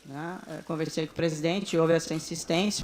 né? Conversei com o presidente, houve essa insistência.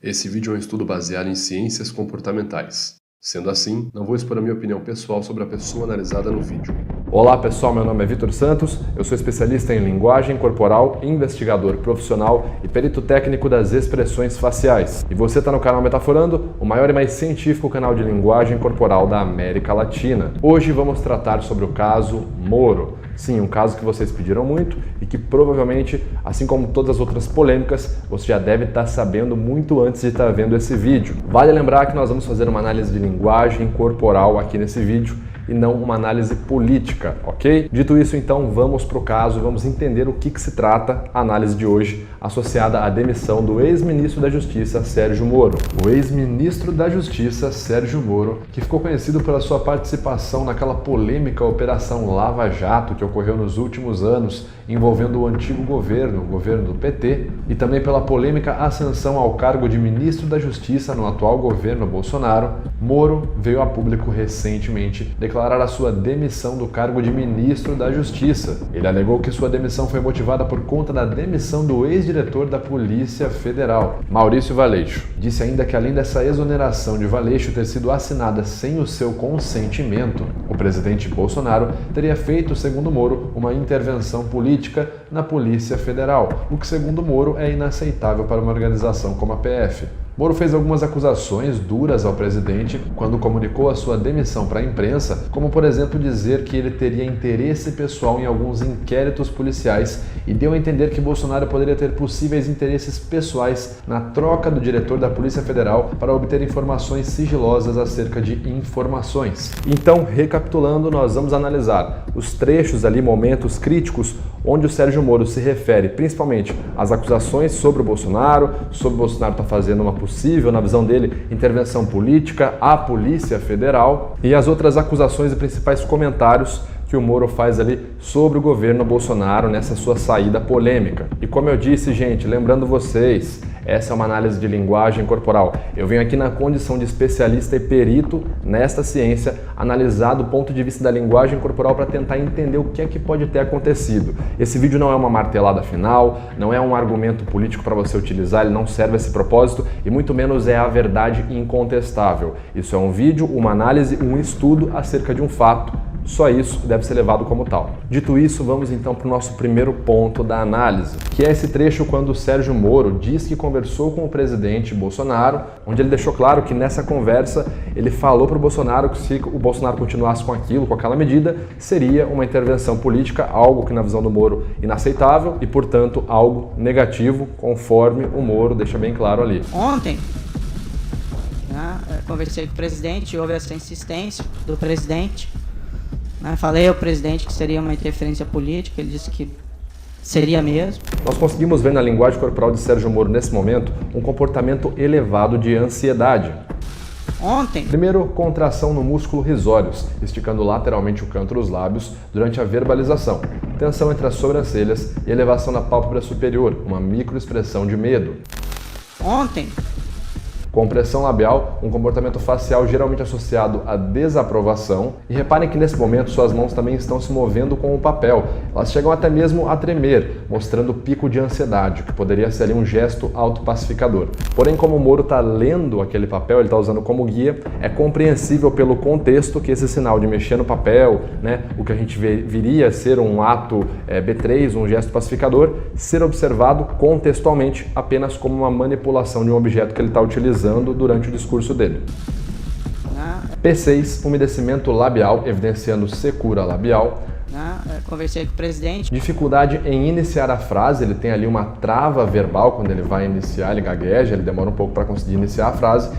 Esse vídeo é um estudo baseado em ciências comportamentais. Sendo assim, não vou expor a minha opinião pessoal sobre a pessoa analisada no vídeo. Olá pessoal, meu nome é Vitor Santos, eu sou especialista em linguagem corporal, investigador profissional e perito técnico das expressões faciais. E você está no canal Metaforando, o maior e mais científico canal de linguagem corporal da América Latina. Hoje vamos tratar sobre o caso Moro. Sim, um caso que vocês pediram muito e que provavelmente, assim como todas as outras polêmicas, você já deve estar sabendo muito antes de estar vendo esse vídeo. Vale lembrar que nós vamos fazer uma análise de linguagem corporal aqui nesse vídeo e não uma análise política, ok? Dito isso, então, vamos para o caso, vamos entender o que se trata a análise de hoje, associada à demissão do ex-ministro da Justiça, Sérgio Moro. O ex-ministro da Justiça, Sérgio Moro, que ficou conhecido pela sua participação naquela polêmica Operação Lava Jato que ocorreu nos últimos anos, envolvendo o antigo governo, o governo do PT, e também pela polêmica ascensão ao cargo de ministro da Justiça no atual governo Bolsonaro, Moro veio a público recentemente declarar a sua demissão do cargo de ministro da Justiça. Ele alegou que sua demissão foi motivada por conta da demissão do ex-diretor da Polícia Federal, Maurício Valeixo. Disse ainda que além dessa exoneração de Valeixo ter sido assinada sem o seu consentimento, o presidente Bolsonaro teria feito, segundo Moro, uma intervenção política na Polícia Federal, o que, segundo Moro, é inaceitável para uma organização como a PF. Moro fez algumas acusações duras ao presidente quando comunicou a sua demissão para a imprensa, como por exemplo dizer que ele teria interesse pessoal em alguns inquéritos policiais e deu a entender que Bolsonaro poderia ter possíveis interesses pessoais na troca do diretor da Polícia Federal para obter informações sigilosas acerca de informações. Então, recapitulando, nós vamos analisar os trechos ali, momentos críticos, onde o Sérgio Moro se refere principalmente às acusações sobre o Bolsonaro está fazendo uma possível, na visão dele, intervenção política à Polícia Federal e as outras acusações e principais comentários que o Moro faz ali sobre o governo Bolsonaro nessa sua saída polêmica. E como eu disse, gente, lembrando vocês, essa é uma análise de linguagem corporal. Eu venho aqui na condição de especialista e perito nesta ciência, analisar do ponto de vista da linguagem corporal para tentar entender o que é que pode ter acontecido. Esse vídeo não é uma martelada final, não é um argumento político para você utilizar, ele não serve a esse propósito e muito menos é a verdade incontestável. Isso é um vídeo, uma análise, um estudo acerca de um fato. Só isso deve ser levado como tal. Dito isso, vamos então para o nosso primeiro ponto da análise, que é esse trecho quando o Sérgio Moro diz que conversou com o presidente Bolsonaro, onde ele deixou claro que nessa conversa ele falou para o Bolsonaro que se o Bolsonaro continuasse com aquilo, com aquela medida, seria uma intervenção política, algo que na visão do Moro inaceitável e, portanto, algo negativo, conforme o Moro deixa bem claro ali. Ontem, né, conversei com o presidente, houve essa insistência do presidente. Falei ao presidente que seria uma interferência política, ele disse que seria mesmo. Nós conseguimos ver na linguagem corporal de Sérgio Moro nesse momento um comportamento elevado de ansiedade. Ontem. Primeiro, contração no músculo risórios, esticando lateralmente o canto dos lábios durante a verbalização. Tensão entre as sobrancelhas e elevação da pálpebra superior, uma microexpressão de medo. Ontem. Compressão labial, um comportamento facial geralmente associado à desaprovação. E reparem que nesse momento suas mãos também estão se movendo com o papel. Elas chegam até mesmo a tremer, mostrando pico de ansiedade, que poderia ser ali um gesto autopacificador. Porém, como o Moro está lendo aquele papel, ele está usando como guia, é compreensível pelo contexto que esse sinal de mexer no papel, o que a gente viria a ser um ato B3, um gesto pacificador, ser observado contextualmente apenas como uma manipulação de um objeto que ele está utilizando durante o discurso dele. P6, umedecimento labial, evidenciando secura labial. Conversei com o presidente. Dificuldade em iniciar a frase, ele tem ali uma trava verbal quando ele vai iniciar, ele gagueja, ele demora um pouco para conseguir iniciar a frase.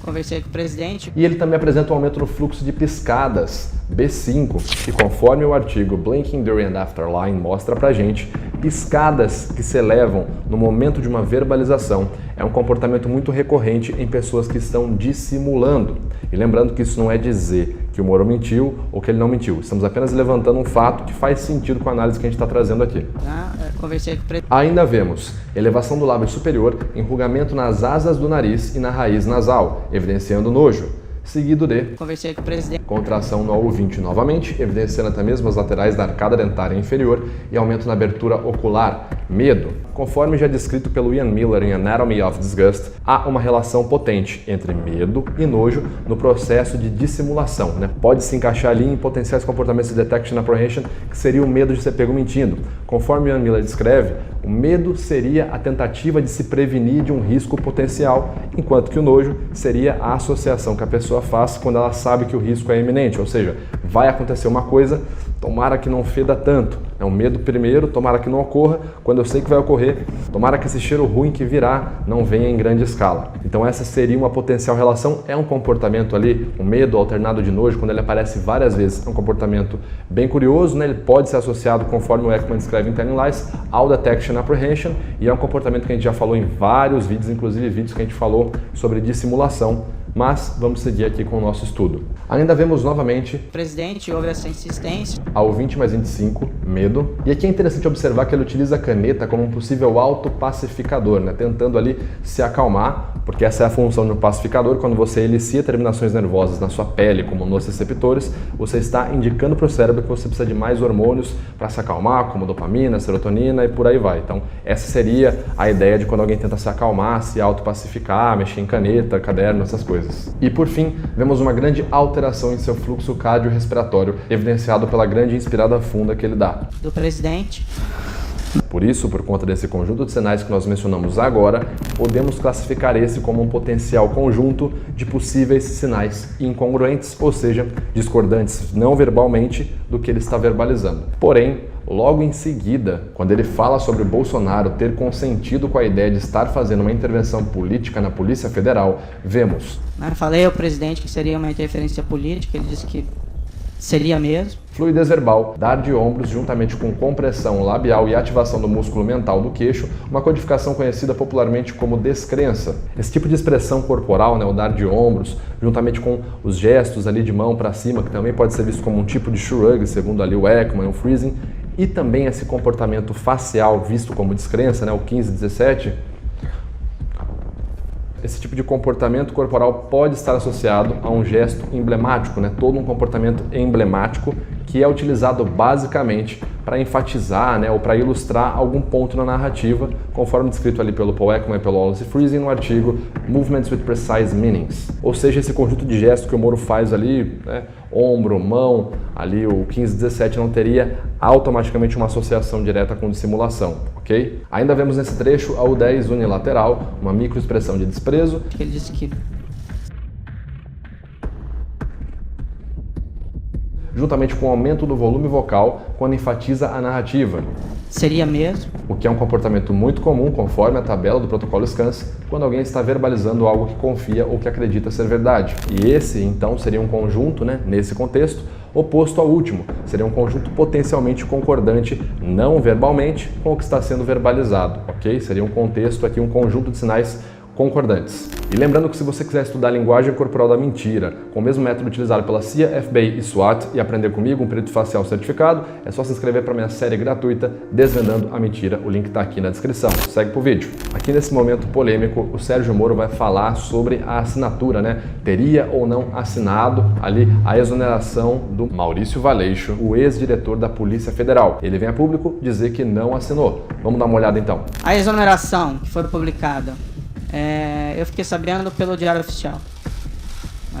Conversei com o presidente. E ele também apresenta um aumento no fluxo de piscadas, B5, e conforme o artigo Blinking During and After Line mostra pra gente, piscadas que se elevam no momento de uma verbalização é um comportamento muito recorrente em pessoas que estão dissimulando. E lembrando que isso não é dizer que o Moro mentiu ou que ele não mentiu. Estamos apenas levantando um fato que faz sentido com a análise que a gente está trazendo aqui. Conversei com o presidente. Ainda vemos elevação do lábio superior, enrugamento nas asas do nariz e na raiz nasal, evidenciando nojo. Seguido de Conversei com o presidente. Contração no A20 novamente, evidenciando até mesmo as laterais da arcada dentária inferior e aumento na abertura ocular. Medo. Conforme já descrito pelo Ian Miller em Anatomy of Disgust, há uma relação potente entre medo e nojo no processo de dissimulação. Pode se encaixar ali em potenciais comportamentos de detection apprehension, que seria o medo de ser pego mentindo. Conforme Ian Miller descreve, o medo seria a tentativa de se prevenir de um risco potencial, enquanto que o nojo seria a associação que a pessoa faz quando ela sabe que o risco é iminente, ou seja, vai acontecer uma coisa, tomara que não feda tanto. O medo primeiro, tomara que não ocorra, quando eu sei que vai ocorrer, tomara que esse cheiro ruim que virá não venha em grande escala. Então essa seria uma potencial relação, é um comportamento ali, um medo alternado de nojo, quando ele aparece várias vezes, é um comportamento bem curioso, ele pode ser associado, conforme o Ekman descreve em Telling Lies, ao Detection Apprehension, e é um comportamento que a gente já falou em vários vídeos, inclusive vídeos que a gente falou sobre dissimulação, mas vamos seguir aqui com o nosso estudo. Ainda vemos novamente O presidente houve essa insistência. ao 20 mais 25, medo. E aqui é interessante observar que ele utiliza a caneta como um possível autopacificador, tentando ali se acalmar, porque essa é a função de um pacificador. Quando você elicia terminações nervosas na sua pele, como nos receptores, você está indicando para o cérebro que você precisa de mais hormônios para se acalmar, como dopamina, serotonina e por aí vai. Então, essa seria a ideia de quando alguém tenta se acalmar, se autopacificar, mexer em caneta, caderno, essas coisas. E por fim, vemos uma grande alteração em seu fluxo cardiorrespiratório, evidenciado pela grande inspirada funda que ele dá. Do presidente. Por isso, por conta desse conjunto de sinais que nós mencionamos agora, podemos classificar esse como um potencial conjunto de possíveis sinais incongruentes, ou seja, discordantes não verbalmente do que ele está verbalizando. Porém, logo em seguida, quando ele fala sobre o Bolsonaro ter consentido com a ideia de estar fazendo uma intervenção política na Polícia Federal, vemos: Falei ao presidente que seria uma interferência política, ele disse que seria mesmo. Fluidez verbal, dar de ombros juntamente com compressão labial e ativação do músculo mental do queixo, uma codificação conhecida popularmente como descrença. Esse tipo de expressão corporal, o dar de ombros, juntamente com os gestos ali de mão para cima, que também pode ser visto como um tipo de shrug, segundo ali o Ekman e o Friesen, e também esse comportamento facial visto como descrença, o 15-17, esse tipo de comportamento corporal pode estar associado a um gesto emblemático, todo um comportamento emblemático que é utilizado basicamente para enfatizar ou para ilustrar algum ponto na narrativa, conforme descrito ali pelo Paul Ekman e pelo Wallace Friesen no artigo Movements with Precise Meanings. Ou seja, esse conjunto de gestos que o Moro faz ali, ombro, mão, ali o 15-17 não teria automaticamente uma associação direta com dissimulação, ok? Ainda vemos nesse trecho a U10 unilateral, uma microexpressão de desprezo. Ele disse que juntamente com o aumento do volume vocal quando enfatiza a narrativa. Seria mesmo. O que é um comportamento muito comum, conforme a tabela do protocolo SCANS, quando alguém está verbalizando algo que confia ou que acredita ser verdade. E esse, então, seria um conjunto, nesse contexto, oposto ao último. Seria um conjunto potencialmente concordante, não verbalmente, com o que está sendo verbalizado, ok? Seria um contexto aqui, um conjunto de sinais concordantes. E lembrando que se você quiser estudar a linguagem corporal da mentira, com o mesmo método utilizado pela CIA, FBI e SWAT, e aprender comigo um perito facial certificado, é só se inscrever para minha série gratuita Desvendando a Mentira. O link está aqui na descrição. Segue pro vídeo. Aqui nesse momento polêmico, o Sérgio Moro vai falar sobre a assinatura, Teria ou não assinado ali a exoneração do Maurício Valeixo, o ex-diretor da Polícia Federal. Ele vem a público dizer que não assinou. Vamos dar uma olhada então. A exoneração que foi publicada, eu fiquei sabendo pelo Diário Oficial,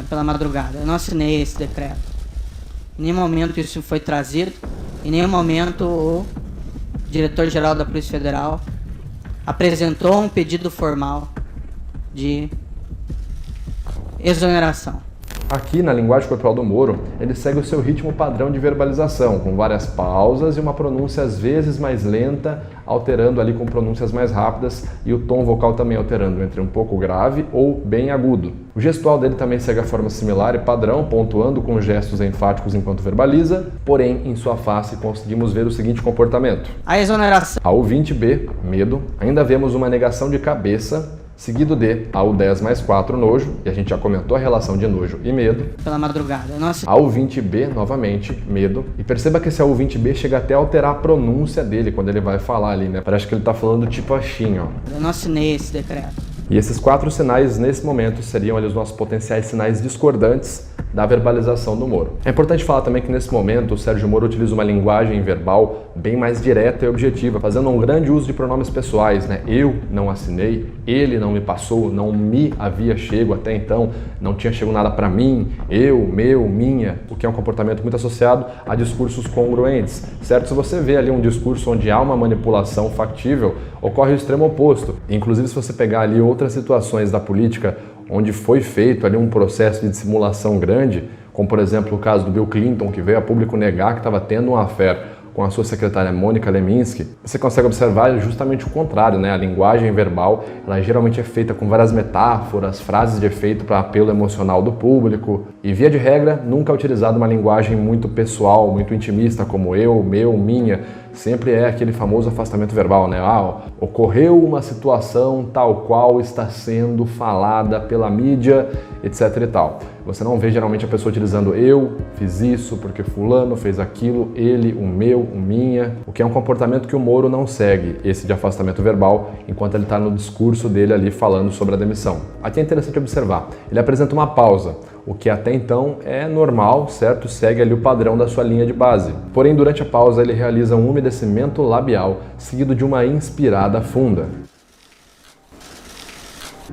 pela madrugada. Eu não assinei esse decreto. Em nenhum momento isso foi trazido. Em nenhum momento o diretor-geral da Polícia Federal apresentou um pedido formal de exoneração. Aqui na linguagem corporal do Moro, ele segue o seu ritmo padrão de verbalização, com várias pausas e uma pronúncia às vezes mais lenta, alterando ali com pronúncias mais rápidas, e o tom vocal também alterando entre um pouco grave ou bem agudo. O gestual dele também segue a forma similar e padrão, pontuando com gestos enfáticos enquanto verbaliza, porém em sua face conseguimos ver o seguinte comportamento. A exoneração. Ao 20b, medo, ainda vemos uma negação de cabeça, seguido de ao 10 mais 4 nojo, e a gente já comentou a relação de nojo e medo. Pela madrugada. Nossa. Ao 20b, novamente, medo. E perceba que esse ao 20b chega até a alterar a pronúncia dele quando ele vai falar ali, né? Parece que ele tá falando tipo assim, ó. Eu não assinei esse decreto. E esses 4 sinais, nesse momento, seriam ali os nossos potenciais sinais discordantes da verbalização do Moro. É importante falar também que nesse momento o Sérgio Moro utiliza uma linguagem verbal bem mais direta e objetiva, fazendo um grande uso de pronomes pessoais, né? Eu não assinei, ele não me passou, não me havia chego até então, não tinha chego nada para mim, eu, meu, minha, o que é um comportamento muito associado a discursos congruentes, certo? Se você vê ali um discurso onde há uma manipulação factível, ocorre o extremo oposto. Inclusive, se você pegar ali outras situações da política onde foi feito ali um processo de dissimulação grande, como por exemplo o caso do Bill Clinton, que veio a público negar que estava tendo um affair com a sua secretária Mônica Lewinsky, você consegue observar justamente o contrário, né? A linguagem verbal, ela geralmente é feita com várias metáforas, frases de efeito para apelo emocional do público, e via de regra, nunca é utilizada uma linguagem muito pessoal, muito intimista, como eu, meu, minha. Sempre é aquele famoso afastamento verbal, né? Ocorreu uma situação tal qual está sendo falada pela mídia, etc e tal. Você não vê geralmente a pessoa utilizando eu fiz isso porque fulano fez aquilo, ele, o meu, o minha, o que é um comportamento que o Moro não segue, esse de afastamento verbal, enquanto ele está no discurso dele ali falando sobre a demissão. Aqui é interessante observar, ele apresenta uma pausa, o que até então é normal, certo? Segue ali o padrão da sua linha de base. Porém, durante a pausa, ele realiza um umedecimento labial, seguido de uma inspirada funda,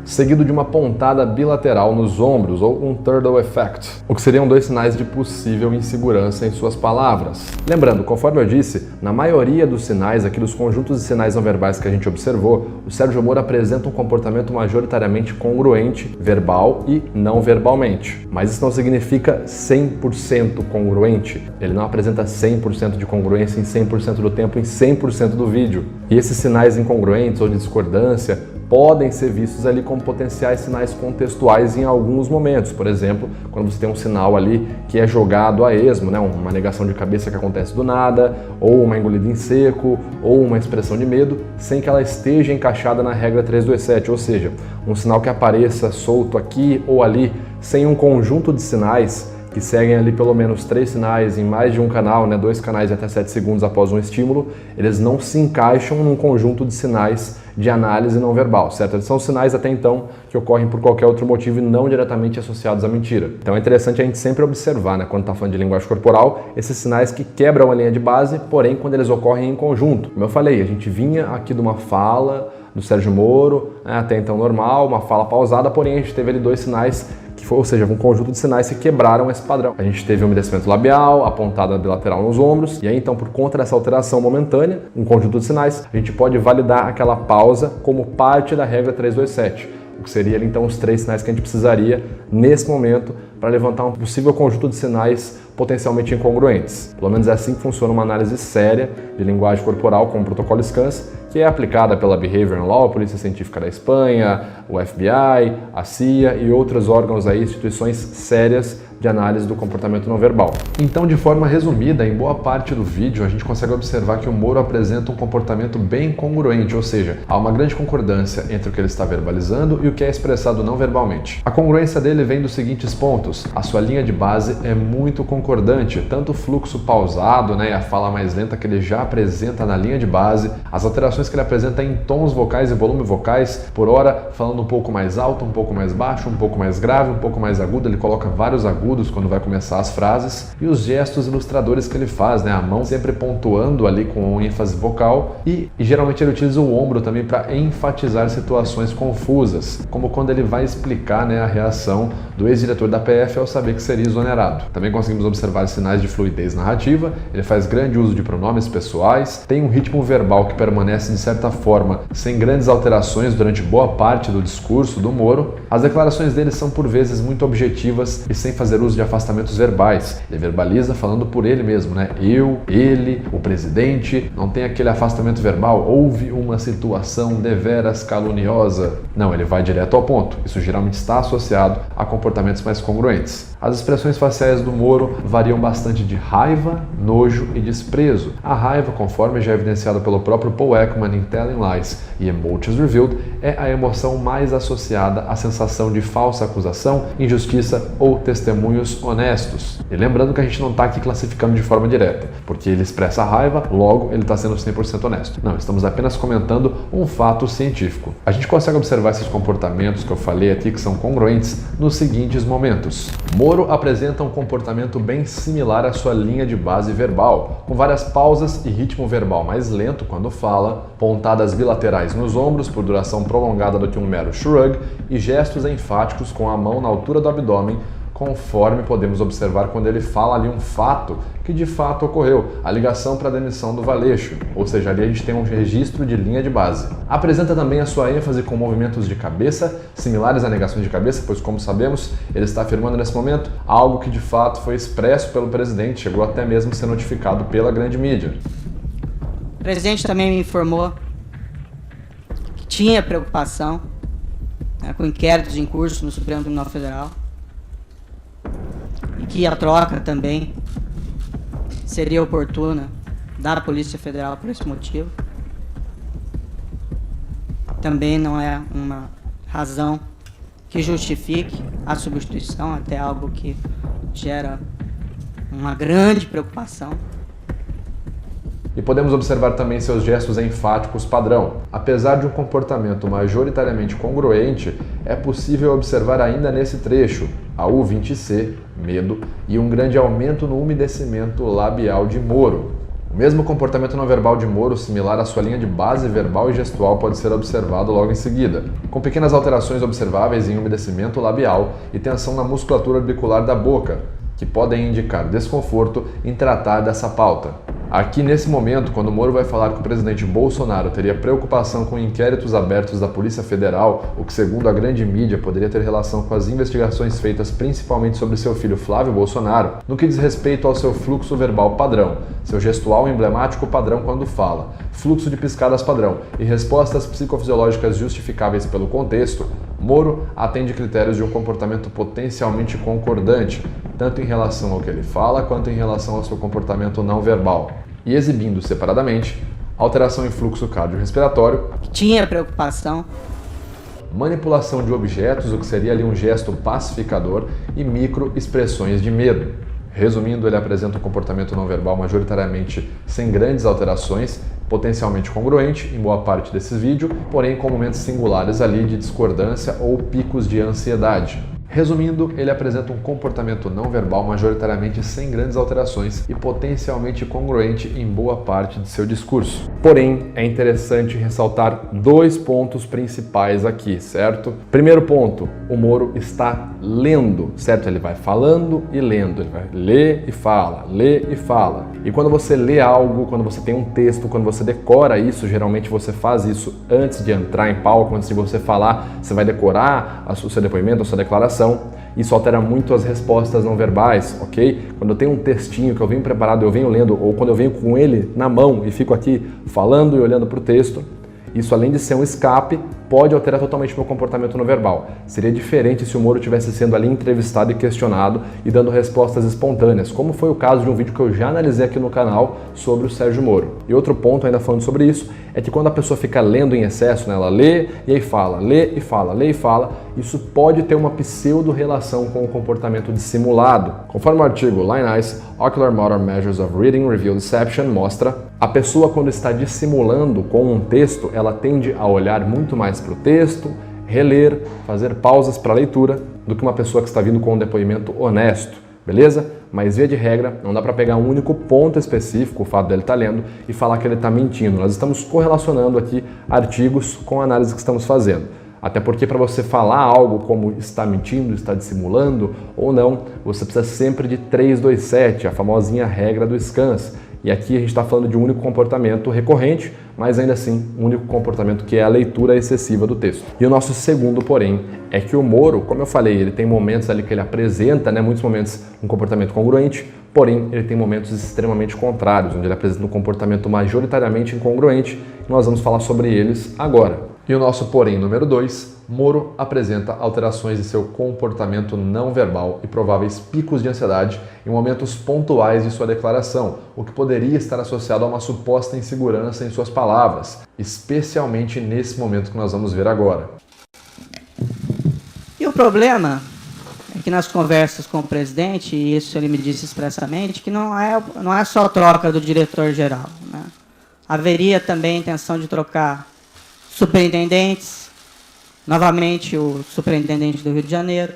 seguido de uma pontada bilateral nos ombros, ou um turtle effect, o que seriam 2 sinais de possível insegurança em suas palavras. Lembrando, conforme eu disse, na maioria dos sinais, aqui dos conjuntos de sinais não verbais que a gente observou, o Sérgio Moro apresenta um comportamento majoritariamente congruente, verbal e não verbalmente. Mas isso não significa 100% congruente. Ele não apresenta 100% de congruência em 100% do tempo, em 100% do vídeo. E esses sinais incongruentes ou de discordância podem ser vistos ali como potenciais sinais contextuais em alguns momentos. Por exemplo, quando você tem um sinal ali que é jogado a esmo, né? Uma negação de cabeça que acontece do nada, ou uma engolida em seco, ou uma expressão de medo, sem que ela esteja encaixada na regra 327, ou seja, um sinal que apareça solto aqui ou ali, sem um conjunto de sinais que seguem ali pelo menos 3 sinais em mais de um canal, né, 2 canais de até 7 segundos após um estímulo, eles não se encaixam num conjunto de sinais de análise não verbal, certo? Eles são sinais até então que ocorrem por qualquer outro motivo e não diretamente associados à mentira. Então é interessante a gente sempre observar, né, quando está falando de linguagem corporal, esses sinais que quebram a linha de base, porém quando eles ocorrem em conjunto. Como eu falei, a gente vinha aqui de uma fala do Sérgio Moro, né, até então normal, uma fala pausada, porém a gente teve ali 2 sinais ou seja, um conjunto de sinais que quebraram esse padrão. A gente teve um umedecimento labial, a pontada bilateral nos ombros, e aí então, por conta dessa alteração momentânea, um conjunto de sinais, a gente pode validar aquela pausa como parte da regra 327, o que seria então os 3 sinais que a gente precisaria nesse momento para levantar um possível conjunto de sinais potencialmente incongruentes. Pelo menos é assim que funciona uma análise séria de linguagem corporal com o protocolo SCANS, que é aplicada pela Behavioral Law, a Polícia Científica da Espanha, o FBI, a CIA e outros órgãos aí, instituições sérias de análise do comportamento não verbal. Então, de forma resumida, em boa parte do vídeo, a gente consegue observar que o Moro apresenta um comportamento bem congruente, ou seja, há uma grande concordância entre o que ele está verbalizando e o que é expressado não verbalmente. A congruência dele vem dos seguintes pontos. A sua linha de base é muito concordante, tanto o fluxo pausado, né, e a fala mais lenta que ele já apresenta na linha de base, as alterações que ele apresenta em tons vocais e volume vocais, por hora falando um pouco mais alto, um pouco mais baixo, um pouco mais grave, um pouco mais agudo, ele coloca vários agudos quando vai começar as frases, e os gestos ilustradores que ele faz, né? A mão sempre pontuando ali com ênfase vocal, e geralmente ele utiliza o ombro também para enfatizar situações confusas, como quando ele vai explicar, né, a reação do ex-diretor da PF ao saber que seria exonerado. Também conseguimos observar sinais de fluidez narrativa, ele faz grande uso de pronomes pessoais, tem um ritmo verbal que permanece de certa forma sem grandes alterações durante boa parte do discurso do Moro. As declarações dele são por vezes muito objetivas e sem fazer uso de afastamentos verbais. Ele verbaliza falando por ele mesmo, né? Eu, ele, o presidente, não tem aquele afastamento verbal, houve uma situação deveras caluniosa. Não, ele vai direto ao ponto. Isso geralmente está associado a comportamentos mais congruentes. As expressões faciais do Moro variam bastante de raiva, nojo e desprezo. A raiva, conforme já evidenciado pelo próprio Paul Ekman em Telling Lies e Emotions Revealed, é a emoção mais associada à sensação de falsa acusação, injustiça ou testemunhos honestos. E lembrando que a gente não está aqui classificando de forma direta, porque ele expressa raiva, logo ele está sendo 100% honesto. Não, estamos apenas comentando um fato científico. A gente consegue observar esses comportamentos que eu falei aqui que são congruentes nos seguintes momentos. Moro apresenta um comportamento bem similar à sua linha de base verbal, com várias pausas e ritmo verbal mais lento quando fala, pontadas bilaterais nos ombros por duração prolongada do que um mero shrug e gestos enfáticos com a mão na altura do abdômen, conforme podemos observar quando ele fala ali um fato que de fato ocorreu, a ligação para a demissão do Valeixo, ou seja, ali a gente tem um registro de linha de base. Apresenta também a sua ênfase com movimentos de cabeça, similares a negações de cabeça, pois como sabemos, ele está afirmando nesse momento algo que de fato foi expresso pelo presidente, chegou até mesmo a ser notificado pela grande mídia. O presidente também me informou que tinha preocupação, né, com inquéritos em curso no Supremo Tribunal Federal, e que a troca também seria oportuna da Polícia Federal por esse motivo. Também não é uma razão que justifique a substituição, até algo que gera uma grande preocupação. E podemos observar também seus gestos enfáticos padrão. Apesar de um comportamento majoritariamente congruente, é possível observar ainda nesse trecho a U20C, medo, e um grande aumento no umedecimento labial de Moro. O mesmo comportamento não verbal de Moro, similar à sua linha de base verbal e gestual, pode ser observado logo em seguida, com pequenas alterações observáveis em umedecimento labial e tensão na musculatura orbicular da boca, que podem indicar desconforto em tratar dessa pauta. Aqui nesse momento, quando Moro vai falar que o presidente Bolsonaro teria preocupação com inquéritos abertos da Polícia Federal, o que segundo a grande mídia poderia ter relação com as investigações feitas principalmente sobre seu filho Flávio Bolsonaro, no que diz respeito ao seu fluxo verbal padrão, seu gestual emblemático padrão quando fala, fluxo de piscadas padrão e respostas psicofisiológicas justificáveis pelo contexto, Moro atende critérios de um comportamento potencialmente concordante, tanto em relação ao que ele fala quanto em relação ao seu comportamento não verbal, e exibindo separadamente alteração em fluxo cardiorrespiratório, Tinha preocupação, manipulação de objetos, o que seria ali um gesto pacificador, e microexpressões de medo. Resumindo, ele apresenta um comportamento não verbal majoritariamente sem grandes alterações, potencialmente congruente em boa parte desses vídeos, porém com momentos singulares ali de discordância ou picos de ansiedade. Resumindo, ele apresenta um comportamento não verbal majoritariamente sem grandes alterações e potencialmente congruente em boa parte de seu discurso. Porém, é interessante ressaltar dois pontos principais aqui, certo? Primeiro ponto, o Moro está lendo, certo? Ele vai falando e lendo, ele vai ler e fala, lê e fala. E quando você lê algo, quando você tem um texto, quando você decora isso, geralmente você faz isso antes de entrar em palco, antes de você falar, você vai decorar o seu depoimento, a sua declaração. Isso altera muito as respostas não verbais, ok? Quando eu tenho um textinho que eu venho preparado, eu venho lendo, ou quando eu venho com ele na mão e fico aqui falando e olhando para o texto, isso além de ser um escape, pode alterar totalmente meu comportamento no verbal. Seria diferente se o Moro estivesse sendo ali entrevistado e questionado e dando respostas espontâneas, como foi o caso de um vídeo que eu já analisei aqui no canal sobre o Sérgio Moro. E outro ponto, ainda falando sobre isso, é que quando a pessoa fica lendo em excesso, né, ela lê e aí fala, lê e fala, lê e fala, isso pode ter uma pseudo-relação com o comportamento dissimulado. Conforme o artigo Line Eyes, Ocular Motor Measures of Reading Reveal Deception mostra, a pessoa quando está dissimulando com um texto, ela tende a olhar muito mais para o texto, reler, fazer pausas para a leitura, do que uma pessoa que está vindo com um depoimento honesto, beleza? Mas via de regra, não dá para pegar um único ponto específico, o fato dele estar lendo, e falar que ele está mentindo. Nós estamos correlacionando aqui artigos com a análise que estamos fazendo. Até porque para você falar algo como está mentindo, está dissimulando ou não, você precisa sempre de 327, a famosinha regra do Scans. E aqui a gente está falando de um único comportamento recorrente, mas ainda assim um único comportamento que é a leitura excessiva do texto. E o nosso segundo, porém, é que o Moro, como eu falei, ele tem momentos ali que ele apresenta, muitos momentos um comportamento congruente, porém ele tem momentos extremamente contrários, onde ele apresenta um comportamento majoritariamente incongruente, e nós vamos falar sobre eles agora. E o nosso porém número 2, Moro apresenta alterações em seu comportamento não verbal e prováveis picos de ansiedade em momentos pontuais de sua declaração, o que poderia estar associado a uma suposta insegurança em suas palavras, especialmente nesse momento que nós vamos ver agora. E o problema é que nas conversas com o presidente, e isso ele me disse expressamente, que não é só troca do diretor-geral, né? Haveria também a intenção de trocar superintendentes, novamente o superintendente do Rio de Janeiro,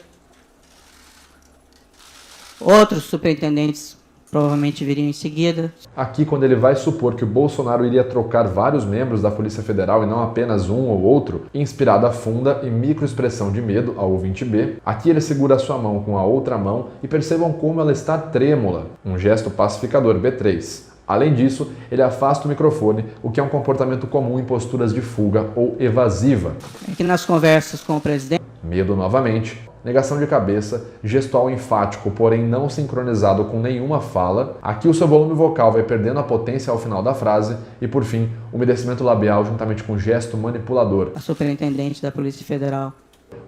outros superintendentes provavelmente viriam em seguida. Aqui, quando ele vai supor que o Bolsonaro iria trocar vários membros da Polícia Federal e não apenas um ou outro, inspirado a funda e microexpressão de medo ao ouvinte B, aqui ele segura a sua mão com a outra mão e percebam como ela está trêmula, um gesto pacificador B3. Além disso, ele afasta o microfone, o que é um comportamento comum em posturas de fuga ou evasiva. É que nas conversas com o presidente... Medo novamente, negação de cabeça, gestual enfático, porém não sincronizado com nenhuma fala. Aqui o seu volume vocal vai perdendo a potência ao final da frase e, por fim, umedecimento labial juntamente com gesto manipulador. A superintendente da Polícia Federal.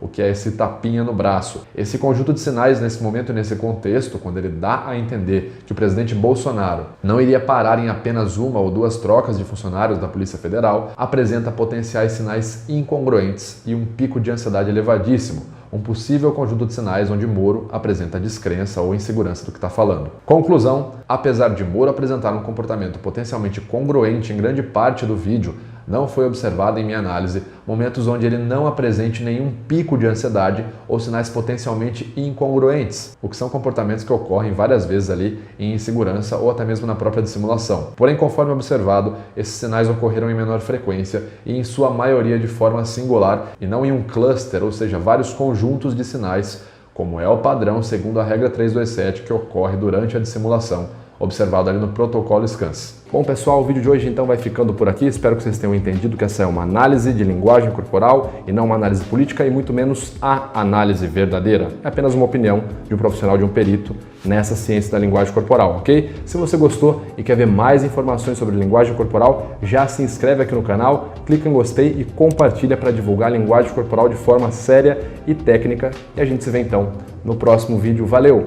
O que é esse tapinha no braço. Esse conjunto de sinais nesse momento e nesse contexto, quando ele dá a entender que o presidente Bolsonaro não iria parar em apenas uma ou duas trocas de funcionários da Polícia Federal, apresenta potenciais sinais incongruentes e um pico de ansiedade elevadíssimo, um possível conjunto de sinais onde Moro apresenta descrença ou insegurança do que está falando. Conclusão, apesar de Moro apresentar um comportamento potencialmente congruente em grande parte do vídeo, não foi observado em minha análise momentos onde ele não apresente nenhum pico de ansiedade ou sinais potencialmente incongruentes, o que são comportamentos que ocorrem várias vezes ali em insegurança ou até mesmo na própria dissimulação. Porém, conforme observado, esses sinais ocorreram em menor frequência e em sua maioria de forma singular e não em um cluster, ou seja, vários conjuntos de sinais, como é o padrão segundo a regra 327 que ocorre durante a dissimulação, observado ali no protocolo SCANS. Bom, pessoal, o vídeo de hoje então vai ficando por aqui. Espero que vocês tenham entendido que essa é uma análise de linguagem corporal e não uma análise política e muito menos a análise verdadeira. É apenas uma opinião de um profissional, de um perito nessa ciência da linguagem corporal, ok? Se você gostou e quer ver mais informações sobre linguagem corporal, já se inscreve aqui no canal, clica em gostei e compartilha para divulgar a linguagem corporal de forma séria e técnica. E a gente se vê então no próximo vídeo. Valeu!